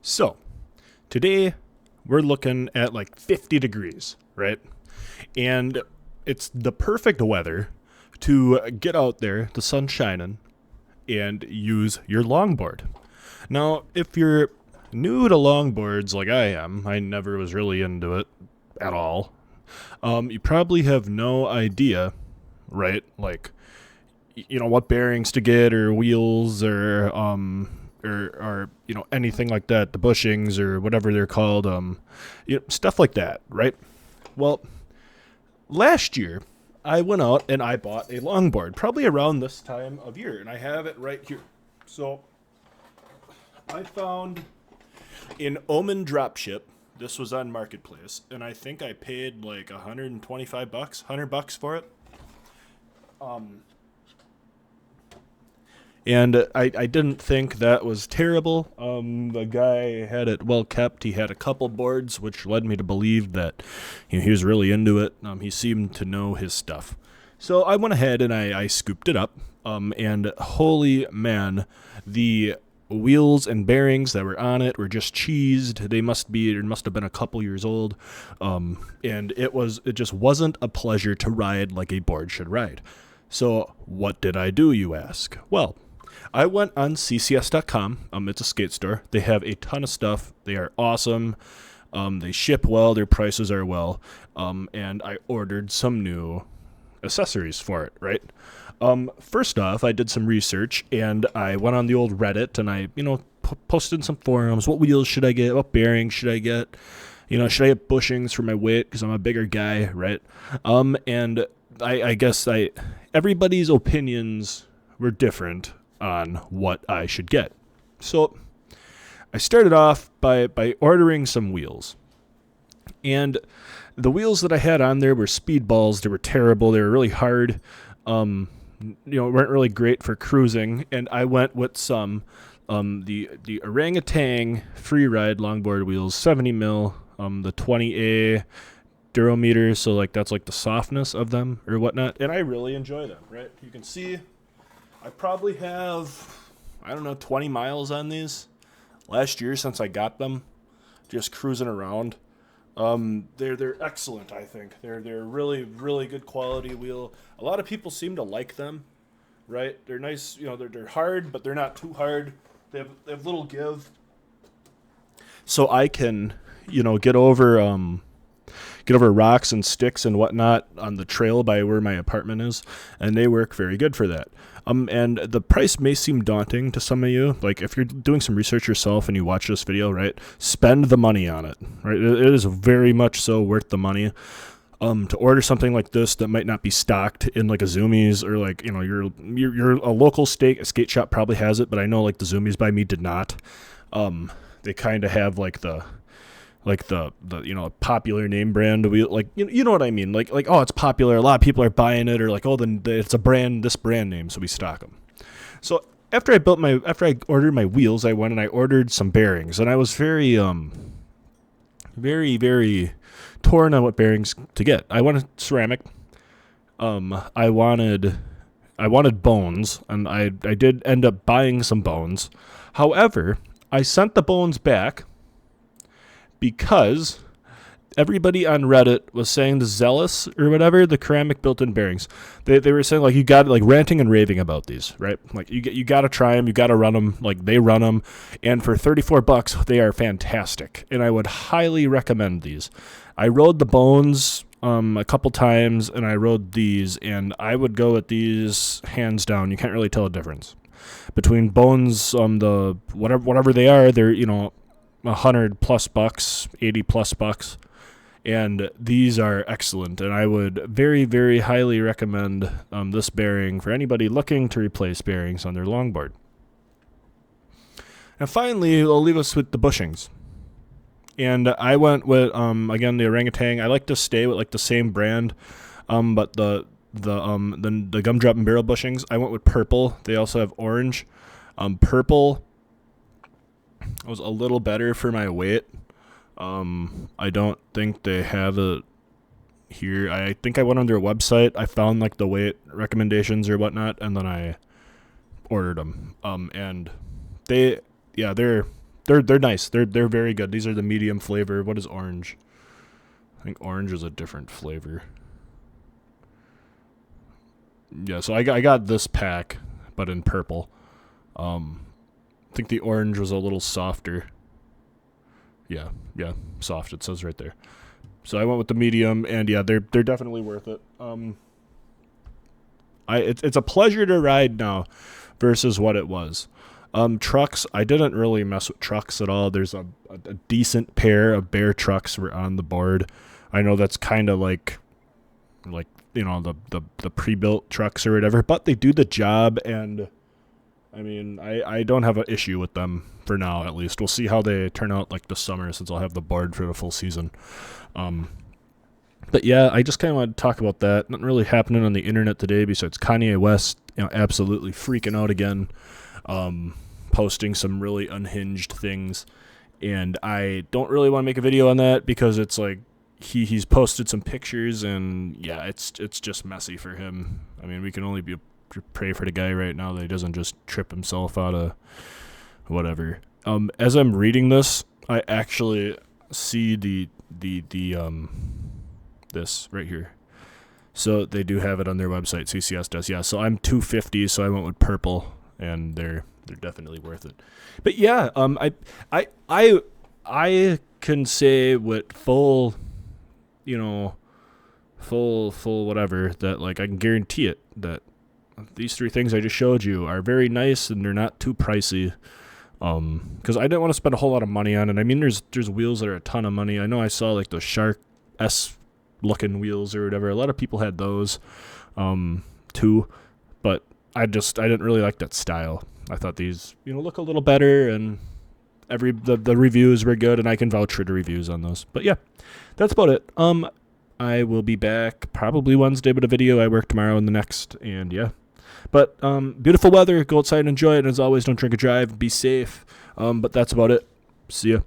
So, today we're looking at like 50 degrees, right? And it's the perfect weather to get out there, the sun's shining, and use your longboard. Now, if you're new to longboards like I am, I never was really into it at all. You probably have no idea, right? Like, what bearings to get or wheels or anything like that, the bushings or whatever they're called, stuff like that, right? Well, last year I went out and I bought a longboard, probably around this time of year, and I have it right here. So I found an Omen dropship. This was on Marketplace, and I think I paid like 125 bucks, 100 bucks for it. And I didn't think that was terrible. The guy had it well kept. He had a couple boards, which led me to believe that he was really into it. He seemed to know his stuff. So I went ahead and I scooped it up. And holy man, the wheels and bearings that were on it were just cheesed. It must have been a couple years old. And it just wasn't a pleasure to ride like a board should ride. So what did I do, you ask? Well, I went on ccs.com. It's a skate store. They have a ton of stuff. They are awesome. They ship well. Their prices are well. And I ordered some new accessories for it, right? First off, I did some research, and I went on the old Reddit, and I, posted in some forums. What wheels should I get? What bearings should I get? Should I get bushings for my weight because I'm a bigger guy, right? And I guess everybody's opinions were different on what I should get. So I started off by ordering some wheels. And the wheels that I had on there were speedballs. They were terrible. They were really hard. Weren't really great for cruising. And I went with some the Orangutan Freeride longboard wheels, 70 mil, the 20A durometer, so like that's like the softness of them or whatnot, and I really enjoy them, right? You can see I probably have 20 miles on these last year since I got them, just cruising around. They're excellent. I think they're really really good quality wheel. A lot of people seem to like them, right? They're nice. They're hard, but they're not too hard. They have little give, so I can get over rocks and sticks and whatnot on the trail by where my apartment is, and they work very good for that. And the price may seem daunting to some of you. Like, if you're doing some research yourself and you watch this video, right, spend the money on it, right? It is very much so worth the money. To order something like this that might not be stocked in like a Zoomies or like, you're a local skate shop probably has it, but I know like the Zoomies by me did not. They kind of have like the popular name brand wheel, like you know what I mean, like oh, it's popular, a lot of people are buying it, or like, oh, then it's this brand name, so we stock them. So after I ordered my wheels, I went and I ordered some bearings, and I was very very torn on what bearings to get. I wanted ceramic. I wanted bones, and I did end up buying some bones. However, I sent the bones back because everybody on Reddit was saying the Zealous or whatever, the ceramic built-in bearings, they were saying like you got like ranting and raving about these, right? Like you got to try them, you got to run them, like they run them, and for 34 bucks they are fantastic, and I would highly recommend these. I rode the bones a couple times, and I rode these, and I would go with these hands down. You can't really tell a difference between bones, the whatever they are. They're 100 plus bucks, 80 plus bucks, and these are excellent, and I would very very highly recommend this bearing for anybody looking to replace bearings on their longboard. And finally, I'll leave us with the bushings, and I went with again the Orangutan. I like to stay with like the same brand, but the gumdrop and barrel bushings, I went with purple. They also have orange. Purple was a little better for my weight. I don't think they have it here. I think I went on their website. I found like the weight recommendations or whatnot, and then I ordered them. And they're they're nice. They're very good. These are the medium flavor. What is orange? I think orange is a different flavor. Yeah, so I got this pack, but in purple. I think the orange was a little softer. Yeah, soft. It says right there. So I went with the medium, and yeah, they're definitely worth it. It's a pleasure to ride now, versus what it was. Trucks, I didn't really mess with trucks at all. There's a decent pair of bare trucks were on the board. I know that's kind of like the pre-built trucks or whatever, but they do the job, and I mean, I don't have an issue with them for now, at least. We'll see how they turn out like this summer, since I'll have the board for the full season. But yeah, I just kind of want to talk about that. Nothing really happening on the internet today besides Kanye West, absolutely freaking out again, posting some really unhinged things. And I don't really want to make a video on that because it's like he's posted some pictures, and yeah, it's just messy for him. I mean, we can only pray for the guy right now that he doesn't just trip himself out of whatever. As I'm reading this, I actually see the this right here. So they do have it on their website. CCS does, yeah. So I'm 250, so I went with purple, and they're definitely worth it. But yeah, I can say with full whatever that, like, I can guarantee it that these three things I just showed you are very nice, and they're not too pricey. Because I didn't want to spend a whole lot of money on it. I mean, there's wheels that are a ton of money. I know I saw like the Shark S looking wheels or whatever. A lot of people had those too, but I didn't really like that style. I thought these look a little better, and the reviews were good, and I can vouch for the reviews on those. But yeah, that's about it. I will be back probably Wednesday with a video. I work tomorrow and the next, and yeah. But beautiful weather. Go outside and enjoy it. And as always, don't drink and drive. Be safe. But that's about it. See ya.